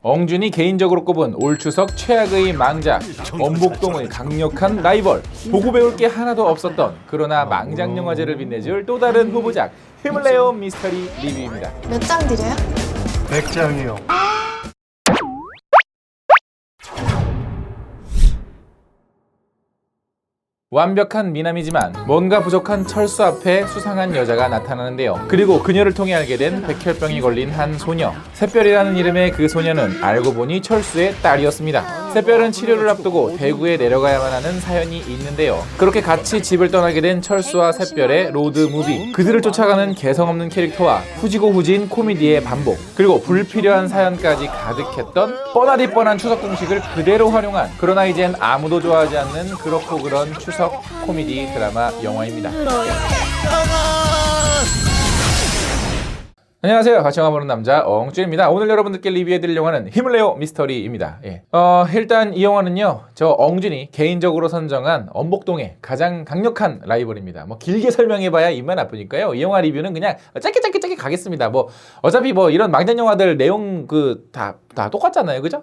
엉준이 개인적으로 꼽은 올 추석 최악의 망작, 엄복동의 강력한 라이벌, 보고 배울 게 하나도 없었던 그러나 망작 영화제를 빛내줄 또 다른 후보작, 힘을 내요 미스터리 리뷰입니다. 몇 장 드려요? 100장이요. 완벽한 미남이지만 뭔가 부족한 철수 앞에 수상한 여자가 나타나는데요. 그리고 그녀를 통해 알게 된 백혈병이 걸린 한 소녀. 샛별이라는 이름의 그 소녀는 알고 보니 철수의 딸이었습니다. 샛별은 치료를 앞두고 대구에 내려가야만 하는 사연이 있는데요. 그렇게 같이 집을 떠나게 된 철수와 샛별의 로드 무비. 그들을 쫓아가는 개성 없는 캐릭터와 후지고 후진 코미디의 반복. 그리고 불필요한 사연까지 가득했던 뻔하디 뻔한 추석 공식을 그대로 활용한, 그러나 이젠 아무도 좋아하지 않는 그렇고 그런 추석 코미디 드라마 영화입니다. 안녕하세요. 같이 영화 보는 남자 엉준입니다. 오늘 여러분들께 리뷰해드릴 영화는 힘을 내요 미스터리입니다. 일단 이 영화는요, 저 엉준이 개인적으로 선정한 엄복동의 가장 강력한 라이벌입니다. 뭐 길게 설명해봐야 입만 아프니까요. 이 영화 리뷰는 그냥 짧게 가겠습니다. 어차피 이런 망작 영화들 내용 다 똑같잖아요, 그죠?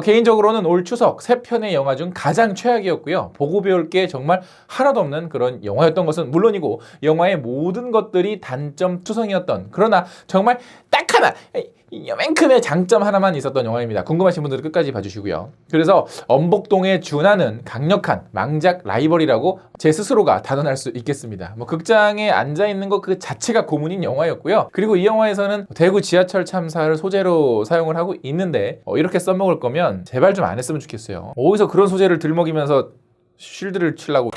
개인적으로는 올 추석 3편의 영화 중 가장 최악이었고요. 보고 배울 게 정말 하나도 없는 그런 영화였던 것은 물론이고, 영화의 모든 것들이 단점 투성이었던, 그러나 정말 딱 하나, 맨큼의 장점 하나만 있었던 영화입니다. 궁금하신 분들은 끝까지 봐주시고요. 그래서 엄복동에 준하는 강력한 망작 라이벌이라고 제 스스로가 단언할 수 있겠습니다. 극장에 앉아있는 것 그 자체가 고문인 영화였고요. 그리고 이 영화에서는 대구 지하철 참사를 소재로 사용을 하고 있는데, 이렇게 써먹을 거면 제발 좀 안 했으면 좋겠어요. 어디서 그런 소재를 들먹이면서 쉴드를 치려고.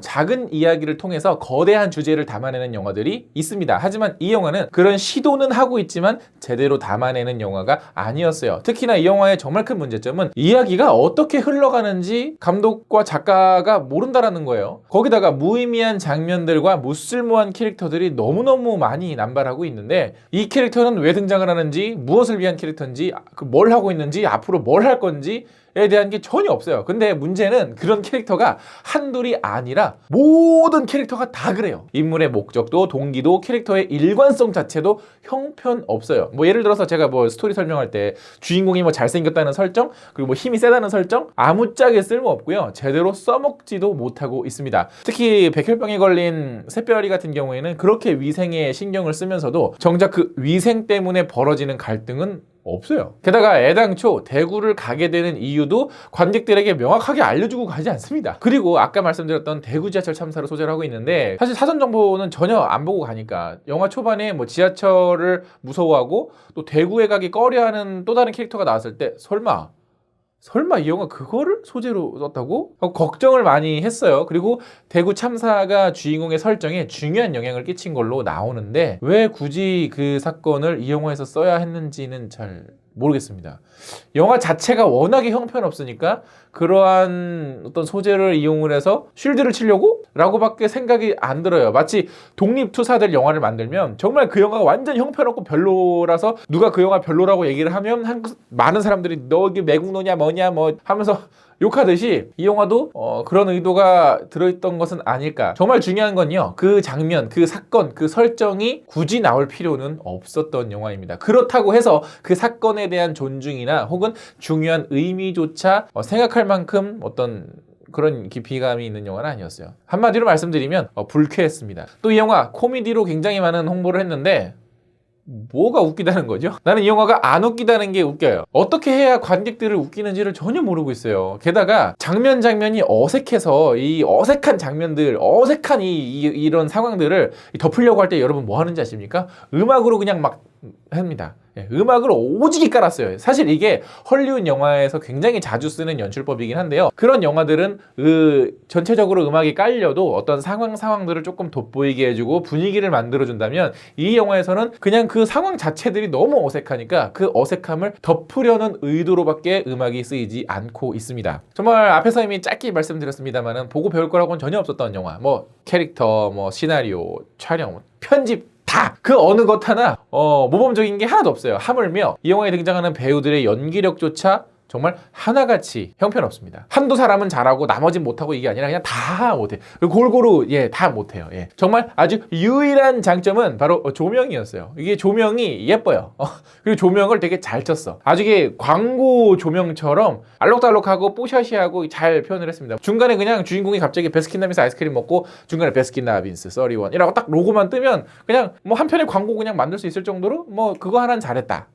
작은 이야기를 통해서 거대한 주제를 담아내는 영화들이 있습니다. 하지만 이 영화는 그런 시도는 하고 있지만 제대로 담아내는 영화가 아니었어요. 특히나 이 영화의 정말 큰 문제점은 이야기가 어떻게 흘러가는지 감독과 작가가 모른다라는 거예요. 거기다가 무의미한 장면들과 무쓸모한 캐릭터들이 너무너무 많이 남발하고 있는데, 이 캐릭터는 왜 등장을 하는지, 무엇을 위한 캐릭터인지, 뭘 하고 있는지, 앞으로 뭘 할 건지 에 대한 게 전혀 없어요. 근데 문제는 그런 캐릭터가 한둘이 아니라 모든 캐릭터가 다 그래요. 인물의 목적도 동기도 캐릭터의 일관성 자체도 형편없어요. 예를 들어서 제가 스토리 설명할 때 주인공이 잘생겼다는 설정, 그리고 힘이 세다는 설정, 아무짝에 쓸모없고요. 제대로 써먹지도 못하고 있습니다. 특히 백혈병에 걸린 샛별이 같은 경우에는 그렇게 위생에 신경을 쓰면서도 정작 그 위생 때문에 벌어지는 갈등은 없어요. 게다가 애당초 대구를 가게 되는 이유도 관객들에게 명확하게 알려주고 가지 않습니다. 그리고 아까 말씀드렸던 대구 지하철 참사를 소재로 하고 있는데, 사실 사전 정보는 전혀 안 보고 가니까 영화 초반에 지하철을 무서워하고 또 대구에 가기 꺼려하는 또 다른 캐릭터가 나왔을 때 설마 이 영화 그거를 소재로 썼다고? 걱정을 많이 했어요. 그리고 대구 참사가 주인공의 설정에 중요한 영향을 끼친 걸로 나오는데, 왜 굳이 그 사건을 이 영화에서 써야 했는지는 잘 모르겠습니다. 영화 자체가 워낙에 형편없으니까 그러한 어떤 소재를 이용을 해서 쉴드를 치려고? 라고밖에 생각이 안 들어요. 마치 독립투사들 영화를 만들면 정말 그 영화가 완전 형편없고 별로라서 누가 그 영화 별로라고 얘기를 하면 많은 사람들이 너 이게 매국노냐 뭐냐 하면서 욕하듯이 이 영화도 그런 의도가 들어있던 것은 아닐까. 정말 중요한 건요, 그 장면, 그 사건, 그 설정이 굳이 나올 필요는 없었던 영화입니다. 그렇다고 해서 그 사건에 대한 존중이나 혹은 중요한 의미조차 생각할 만큼 어떤 그런 깊이감이 있는 영화는 아니었어요. 한마디로 말씀드리면 불쾌했습니다. 또 이 영화 코미디로 굉장히 많은 홍보를 했는데 뭐가 웃기다는 거죠? 나는 이 영화가 안 웃기다는 게 웃겨요. 어떻게 해야 관객들을 웃기는지를 전혀 모르고 있어요. 게다가 장면이 어색해서 이 어색한 장면들, 어색한 이런 상황들을 덮으려고 할 때 여러분 뭐 하는지 아십니까? 음악으로 그냥 막 합니다. 음악을 오지게 깔았어요. 사실 이게 헐리우드 영화에서 굉장히 자주 쓰는 연출법이긴 한데요. 그런 영화들은 전체적으로 음악이 깔려도 어떤 상황들을 조금 돋보이게 해주고 분위기를 만들어준다면, 이 영화에서는 그냥 그 상황 자체들이 너무 어색하니까 그 어색함을 덮으려는 의도로밖에 음악이 쓰이지 않고 있습니다. 정말 앞에서 이미 짧게 말씀드렸습니다만은 보고 배울 거라고는 전혀 없었던 영화. 캐릭터, 시나리오, 촬영, 편집 다 그 어느 것 하나 모범적인 게 하나도 없어요. 하물며 이 영화에 등장하는 배우들의 연기력조차 정말 하나같이 형편없습니다. 한두 사람은 잘하고 나머진 못하고 이게 아니라 그냥 다 못해. 골고루 다 못해요. 정말 아주 유일한 장점은 바로 조명이었어요. 이게 조명이 예뻐요. 그리고 조명을 되게 잘 쳤어. 아주 이게 광고 조명처럼 알록달록하고 뽀샤시하고 잘 표현을 했습니다. 중간에 그냥 주인공이 갑자기 베스킨라빈스 아이스크림 먹고 중간에 베스킨라빈스 31이라고 딱 로고만 뜨면 그냥 뭐 한 편의 광고 그냥 만들 수 있을 정도로 뭐 그거 하나는 잘했다.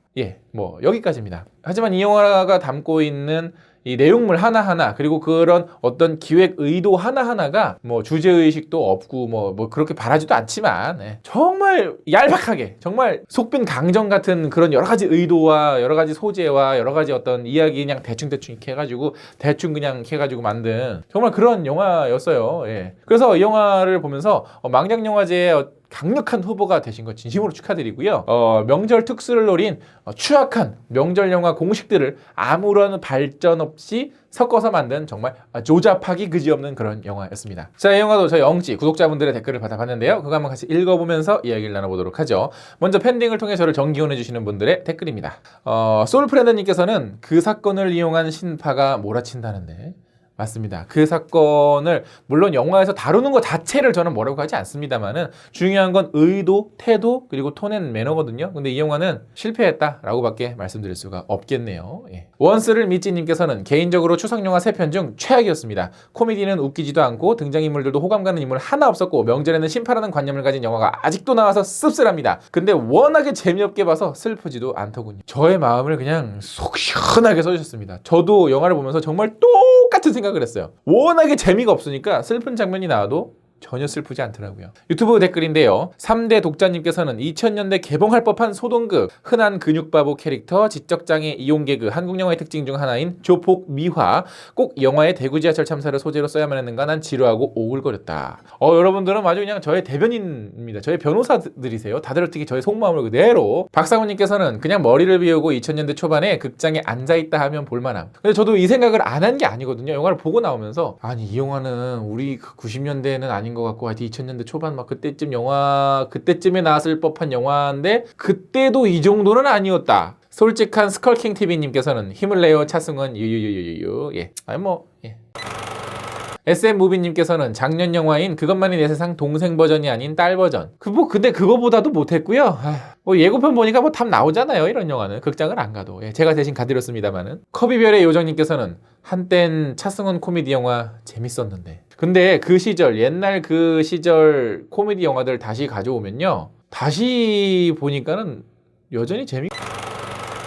뭐 여기까지입니다. 하지만 이 영화가 담고 있는 이 내용물 하나하나 그리고 그런 어떤 기획 의도 하나하나가 뭐 주제의식도 없고 뭐 그렇게 바라지도 않지만 정말 얄팍하게 정말 속빈 강정 같은 그런 여러 가지 의도와 여러 가지 소재와 여러 가지 어떤 이야기 그냥 대충 이렇게 해가지고 대충 그냥 해가지고 만든 정말 그런 영화였어요. 그래서 이 영화를 보면서 망작영화제에 강력한 후보가 되신 거 진심으로 축하드리고요. 명절 특수를 노린 추악한 명절 영화 공식들을 아무런 발전 없이 섞어서 만든 정말 조잡하기 그지없는 그런 영화였습니다. 자, 이 영화도 저희 엉찌 구독자분들의 댓글을 받아봤는데요. 그거 한번 같이 읽어보면서 이야기를 나눠보도록 하죠. 먼저 팬딩을 통해 저를 정기원해주시는 분들의 댓글입니다. 솔프렌드님께서는 그 사건을 이용한 신파가 몰아친다는데 맞습니다. 그 사건을 물론 영화에서 다루는 것 자체를 저는 뭐라고 하지 않습니다만은 중요한 건 의도, 태도 그리고 톤앤 매너거든요. 근데 이 영화는 실패했다라고 밖에 말씀드릴 수가 없겠네요. 원스를 미찌님께서는 개인적으로 추석영화 3편 중 최악이었습니다. 코미디는 웃기지도 않고 등장인물들도 호감 가는 인물 하나 없었고 명절에는 심파라는 관념을 가진 영화가 아직도 나와서 씁쓸합니다. 근데 워낙에 재미없게 봐서 슬프지도 않더군요. 저의 마음을 그냥 속 시원하게 써주셨습니다. 저도 영화를 보면서 정말 똑같은 생각을 했어요. 워낙에 재미가 없으니까 슬픈 장면이 나와도 전혀 슬프지 않더라고요. 유튜브 댓글인데요. 3대 독자님께서는 2000년대 개봉할 법한 소동극, 흔한 근육바보 캐릭터, 지적장애 이용 개그, 한국 영화의 특징 중 하나인 조폭 미화, 꼭 영화의 대구 지하철 참사를 소재로 써야만 했는가 난 지루하고 오글거렸다. 여러분들은 아주 그냥 저의 대변인입니다. 저의 변호사들이세요. 다들 어떻게 저의 속마음을 그대로. 박상훈님께서는 그냥 머리를 비우고 2000년대 초반에 극장에 앉아있다 하면 볼만함. 근데 저도 이 생각을 안 한 게 아니거든요. 영화를 보고 나오면서 아니 이 영화는 우리 90년대는 아닌 것 같고 하여튼 2000년대 초반 막 그때쯤에 나왔을 법한 영화인데 그때도 이 정도는 아니었다. 솔직한 스컬킹 TV님께서는 힘을 내요 차승원 유유유유유. SM무비님께서는 작년 영화인 그것만이 내 세상 동생 버전이 아닌 딸 버전. 근데 그거보다도 못했고요. 예고편 보니까 답 나오잖아요. 이런 영화는 극장을 안 가도. 제가 대신 가드렸습니다만은. 커비별의 요정님께서는 한땐 차승원 코미디 영화 재밌었는데. 근데 그 시절 옛날 그 시절 코미디 영화들 다시 가져오면요. 다시 보니까는 여전히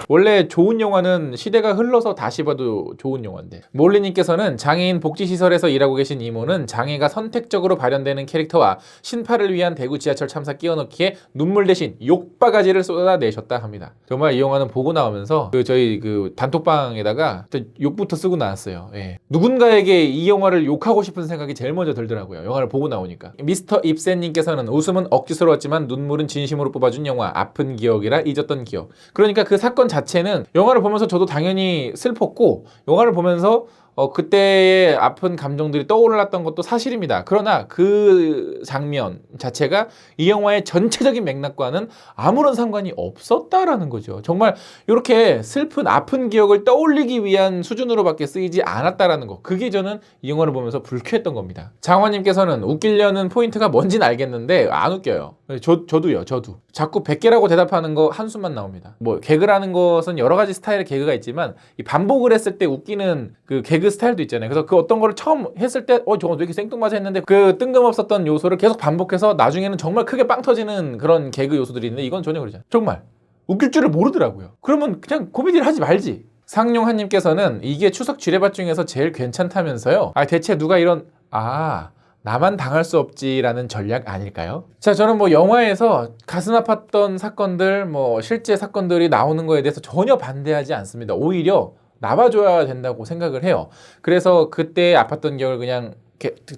원래 좋은 영화는 시대가 흘러서 다시 봐도 좋은 영화인데. 몰리님께서는 장애인 복지시설에서 일하고 계신 이모는 장애가 선택적으로 발현되는 캐릭터와 신파를 위한 대구 지하철 참사 끼워넣기에 눈물 대신 욕바가지를 쏟아내셨다 합니다. 정말 이 영화는 보고 나오면서 저희 단톡방에다가 욕부터 쓰고 나왔어요. 누군가에게 이 영화를 욕하고 싶은 생각이 제일 먼저 들더라고요. 영화를 보고 나오니까. 미스터 입센님께서는 웃음은 억지스러웠지만 눈물은 진심으로 뽑아준 영화 아픈 기억이라 잊었던 기억. 그러니까 그 사건 자체는 영화를 보면서 저도 당연히 슬펐고 영화를 보면서 그때의 아픈 감정들이 떠올랐던 것도 사실입니다. 그러나 그 장면 자체가 이 영화의 전체적인 맥락과는 아무런 상관이 없었다라는 거죠. 정말 이렇게 슬픈 아픈 기억을 떠올리기 위한 수준으로밖에 쓰이지 않았다라는 거. 그게 저는 이 영화를 보면서 불쾌했던 겁니다. 장화님께서는 웃기려는 포인트가 뭔지는 알겠는데 안 웃겨요. 저도요. 자꾸 100개라고 대답하는 거 한숨만 나옵니다. 개그라는 것은 여러 가지 스타일의 개그가 있지만 이 반복을 했을 때 웃기는 그 개그 스타일도 있잖아요. 그래서 그 어떤 거를 처음 했을 때 저거 왜 이렇게 생뚱맞아 했는데 그 뜬금없었던 요소를 계속 반복해서 나중에는 정말 크게 빵 터지는 그런 개그 요소들이 있는데 이건 전혀 그러지 않아요. 정말 웃길 줄을 모르더라고요. 그러면 그냥 코미디를 하지 말지. 상용한님께서는 이게 추석 쥐레밭 중에서 제일 괜찮다면서요. 대체 누가 이런 나만 당할 수 없지라는 전략 아닐까요? 자, 저는 영화에서 가슴 아팠던 사건들, 실제 사건들이 나오는 거에 대해서 전혀 반대하지 않습니다. 오히려 나봐줘야 된다고 생각을 해요. 그래서 그때 아팠던 기억을 그냥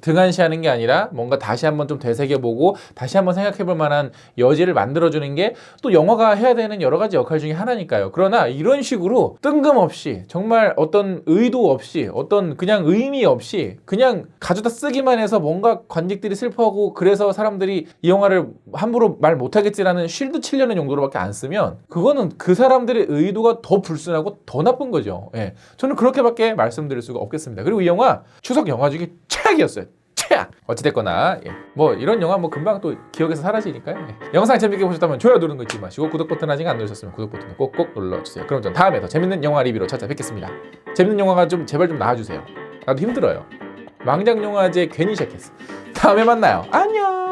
등한시하는 게 아니라 뭔가 다시 한번 좀 되새겨보고 다시 한번 생각해볼 만한 여지를 만들어주는 게 또 영화가 해야 되는 여러 가지 역할 중에 하나니까요. 그러나 이런 식으로 뜬금없이 정말 어떤 의도 없이 어떤 그냥 의미 없이 그냥 가져다 쓰기만 해서 뭔가 관객들이 슬퍼하고 그래서 사람들이 이 영화를 함부로 말 못하겠지라는 쉴드 치려는 용도로밖에 안 쓰면 그거는 그 사람들의 의도가 더 불순하고 더 나쁜 거죠. 예. 저는 그렇게밖에 말씀드릴 수가 없겠습니다. 그리고 이 영화 추석 영화 중에 최악이었어요. 최악! 어찌됐거나 뭐 이런 영화 뭐 금방 또 기억에서 사라지니까요. 영상 재밌게 보셨다면 좋아요 누르는 거 잊지 마시고 구독 버튼 아직 안 누르셨으면 구독 버튼 꼭꼭 눌러주세요. 그럼 전 다음에 더 재밌는 영화 리뷰로 찾아뵙겠습니다. 재밌는 영화가 좀 제발 좀 나와주세요. 나도 힘들어요. 망작영화제 괜히 시작했어. 다음에 만나요. 안녕.